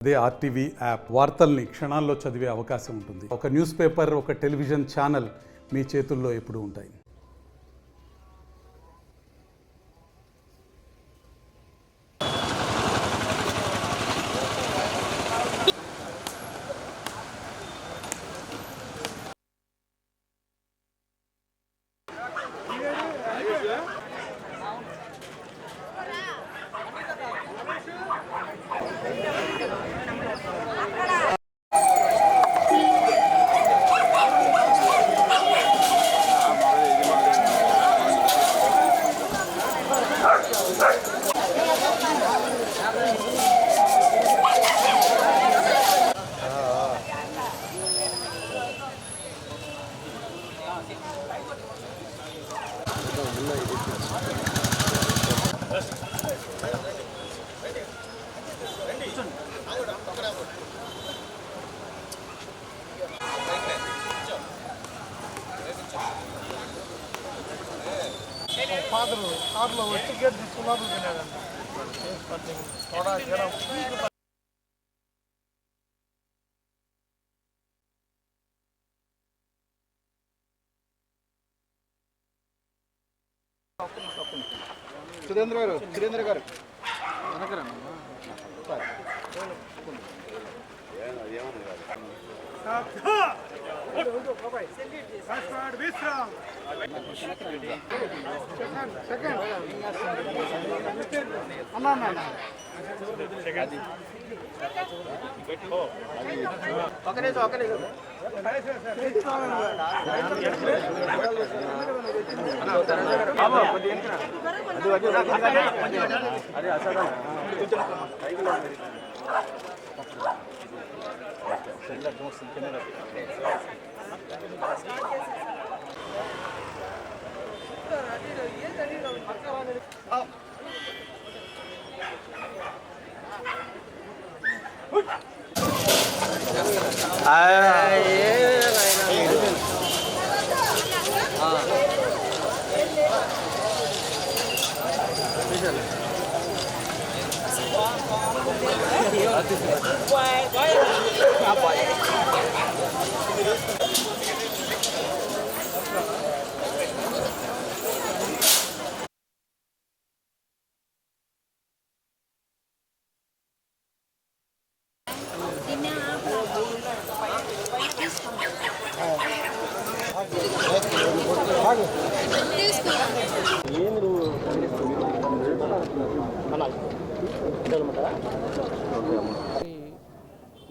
అదే RTV app వార్తల్ని క్షణాల్లో చదివే అవకాశం ఉంటుంది. ఒక న్యూస్ పేపర్, ఒక టెలివిజన్ ఛానల్ మీ చేతుల్లో ఎప్పుడూ ఉంటాయి. ఫాదర్ కార్లో వచ్చి గేట్ తీసుకున్నారు సురేంద్ర గారు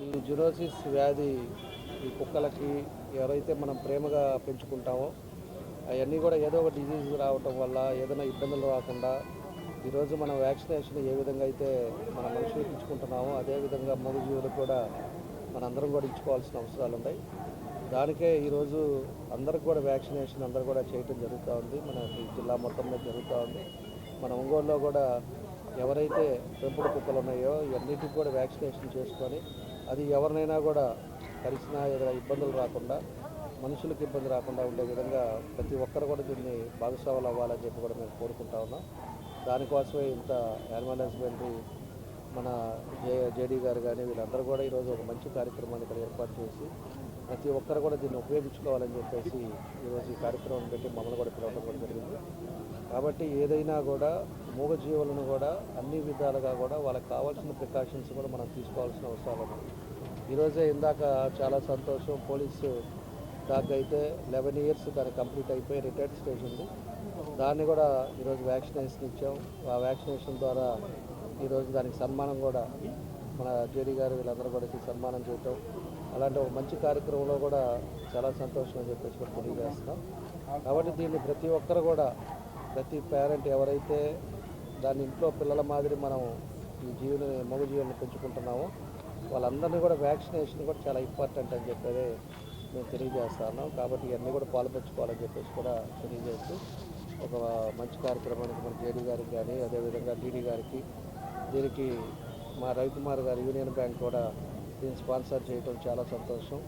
ఈ జునోసిస్ వ్యాధి ఈ కుక్కలకి ఎవరైతే మనం ప్రేమగా పెంచుకుంటామో అవన్నీ కూడా ఏదో ఒక డిజీజ్ రావటం వల్ల ఏదైనా ఇబ్బందులు రాకుండా ఈరోజు మనం వ్యాక్సినేషన్ ఏ విధంగా అయితే మన మనుషులకు ఇచ్చుకుంటున్నామో అదేవిధంగా మూగజీవులకు కూడా మనందరం కూడా ఇచ్చుకోవాల్సిన అవసరాలు ఉన్నాయి. దానికే ఈరోజు అందరికి కూడా వ్యాక్సినేషన్ అందరూ కూడా చేయటం జరుగుతూ ఉంది. మన జిల్లా మొత్తం మీద జరుగుతూ ఉంది. మన ఒంగోలులో కూడా ఎవరైతే పెంపుడు కుక్కలు ఉన్నాయో ఇవన్నిటికి కూడా వ్యాక్సినేషన్ చేసుకొని అది ఎవరినైనా కూడా కలిసినా ఏదైనా ఇబ్బందులు రాకుండా మనుషులకు ఇబ్బంది రాకుండా ఉండే విధంగా ప్రతి ఒక్కరు కూడా దీన్ని భాగస్వాములు అవ్వాలని చెప్పి కూడా మేము కోరుకుంటా ఉన్నాం. దానికోసమే ఇంత యానిమల్ హస్బెండరీ మన జేడీ గారు కానీ వీళ్ళందరూ కూడా ఈరోజు ఒక మంచి కార్యక్రమాన్ని ఇక్కడ ఏర్పాటు చేసి ప్రతి ఒక్కరు కూడా దీన్ని ఉపయోగించుకోవాలని చెప్పేసి ఈరోజు ఈ కార్యక్రమం పెట్టి మమ్మల్ని కూడా పిలవడం కూడా జరిగింది. కాబట్టి ఏదైనా కూడా మూగజీవులను కూడా అన్ని విధాలుగా కూడా వాళ్ళకి కావాల్సిన ప్రికాషన్స్ కూడా మనం తీసుకోవాల్సిన అవసరం ఉంది. ఈరోజే ఇందాక చాలా సంతోషం, పోలీసు డాగ్ అయితే 11 years దాన్ని కంప్లీట్ అయిపోయి రిటైర్డ్ స్టేజ్ ఉంది. దాన్ని కూడా ఈరోజు వ్యాక్సినేషన్ ఇచ్చాం. ఆ వ్యాక్సినేషన్ ద్వారా ఈరోజు దానికి సన్మానం కూడా మన జేడీ గారు వీళ్ళందరూ కూడా సన్మానం చేయటం అలాంటి ఒక మంచి కార్యక్రమంలో కూడా చాలా సంతోషం అని చెప్పేసి కూడా తెలియజేస్తున్నాం. కాబట్టి దీన్ని ప్రతి ఒక్కరు కూడా ప్రతి పేరెంట్ ఎవరైతే దాని ఇంట్లో పిల్లల మాదిరి మనం ఈ మగ జీవుని పెంచుకుంటున్నామో వాళ్ళందరినీ కూడా వ్యాక్సినేషన్ కూడా చాలా ఇంపార్టెంట్ అని చెప్పేది మేము తెలియజేస్తున్నాం. కాబట్టి ఇవన్నీ కూడా పాల్పంచుకోవాలని చెప్పేసి కూడా తెలియజేస్తూ ఒక మంచి కార్యక్రమానికి మన జేడీ గారికి కానీ అదేవిధంగా డీడీ గారికి దీనికి మా రవికుమార్ గారు యూనియన్ బ్యాంక్ కూడా దీన్ని స్పాన్సర్ చేయడం చాలా సంతోషం.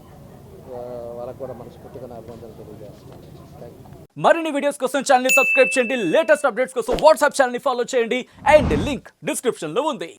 వాళ్ళకు కూడా మనస్ఫూర్తిగా నా అభినందనలు తెలియజేస్తున్నాను. Thank you. మరిన్ని వీడియోస్ కోసం ఛానల్ ని సబ్స్క్రైబ్ చేయండి. లేటెస్ట్ అప్డేట్స్ కోసం వాట్సాప్ ఛానల్ ని ఫాలో చేయండి. అండ్ లింక్ డిస్క్రిప్షన్ లో ఉంది.